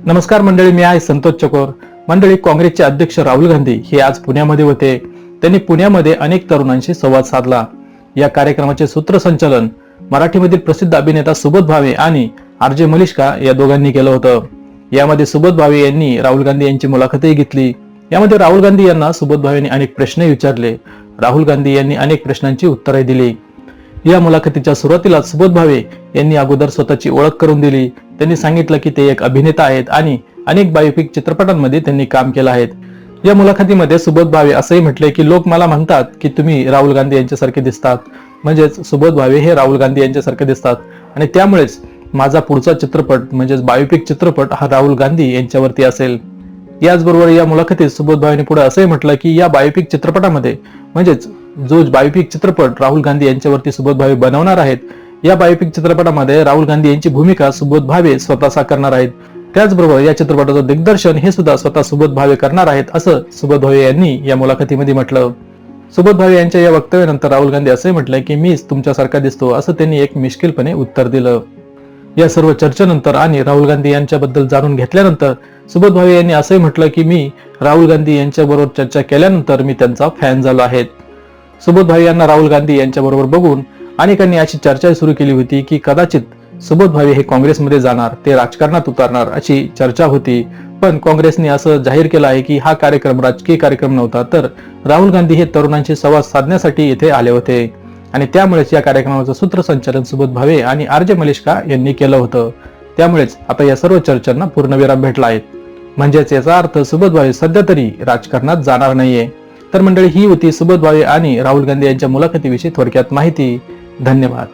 नमस्कार मंडळी, मी आहे संतोष चकोर. मंडळी, काँग्रेसचे अध्यक्ष राहुल गांधी हे आज पुण्यामध्ये होते. त्यांनी पुण्यामध्ये अनेक तरुणांशी संवाद साधला. या कार्यक्रमाचे सूत्रसंचालन मराठीमधील प्रसिद्ध अभिनेता सुबोध भावे आणि आर.जे. मलिष्का या दोघांनी केलं होतं. यामध्ये सुबोध भावे यांनी राहुल गांधी यांची मुलाखतही घेतली. यामध्ये राहुल गांधी यांना सुबोध भावेंनी अनेक प्रश्न विचारले. राहुल गांधी यांनी अनेक प्रश्नांची उत्तरे दिली. या मुलाखतीच्या सुरुवातीला सुबोध भावे यांनी अगोदर स्वतःची ओळख करून दिली. त्यांनी सांगितलं की ते एक अभिनेता आहेत आणि अनेक बायोपिक चित्रपटांमध्ये त्यांनी काम केलं आहे. या मुलाखतीमध्ये सुबोध भावे असंही म्हटले की लोक मला म्हणतात की तुम्ही राहुल गांधी यांच्यासारखे दिसतात. म्हणजेच सुबोध भावे हे राहुल गांधी यांच्यासारखे दिसतात आणि त्यामुळेच माझा पुढचा चित्रपट म्हणजेच बायोपिक चित्रपट हा राहुल गांधी यांच्यावरती असेल. याचबरोबर या मुलाखतीत सुबोध भावेने पुढे असंही म्हटलं की या बायोपिक चित्रपटामध्ये म्हणजेच जो बायोपिक चित्रपट राहुल गांधी यांच्यावरती सुबोध भावे बनवणार आहेत, या बायोपिक चित्रपटामध्ये राहुल गांधी यांची भूमिका सुबोध भावे स्वतः साकारणार आहेत. त्याचबरोबर या चित्रपटाचं दिग्दर्शन हे सुद्धा स्वतः सुबोध भावे करणार आहेत, असं सुबोध भावे यांनी या मुलाखतीमध्ये म्हटलं. सुबोध भावे यांच्या या वक्तव्यानंतर राहुल गांधी असे म्हटले की मीच तुमच्यासारखा दिसतो, असं त्यांनी एक मिश्किलपणे उत्तर दिलं. या सर्व चर्चेनंतर आणि राहुल गांधी यांच्याबद्दल जाणून घेतल्यानंतर सुबोध भावे यांनी असंही म्हटलं की मी राहुल गांधी यांच्याबरोबर चर्चा केल्यानंतर मी त्यांचा फॅन झालो आहे. सुबोध भावे यांना राहुल गांधी यांच्याबरोबर बघून अनेकांनी अशी चर्चा सुरू केली होती की कदाचित सुबोध भावे हे काँग्रेसमध्ये जाणार, ते राजकारणात उतरणार अशी चर्चा होती. पण काँग्रेसने असं जाहीर केलं आहे की हा कार्यक्रम राजकीय कार्यक्रम नव्हता, तर राहुल गांधी हे तरुणांशी संवाद साधण्यासाठी येथे आले होते आणि त्यामुळेच या कार्यक्रमाचं सूत्रसंचालन सुबोध भावे आणि आर.जे. मलिष्का यांनी केलं होतं. त्यामुळेच आता या सर्व चर्चांना पूर्णविराम भेटला आहे. म्हणजेच याचा अर्थ सुबोध भावे सध्या तरी राजकारणात जाणार नाहीये. तर मंडळी, ही होती सुबोध भावे आणि राहुल गांधी यांच्या मुलाखतीविषयी थोडक्यात माहिती. धन्यवाद.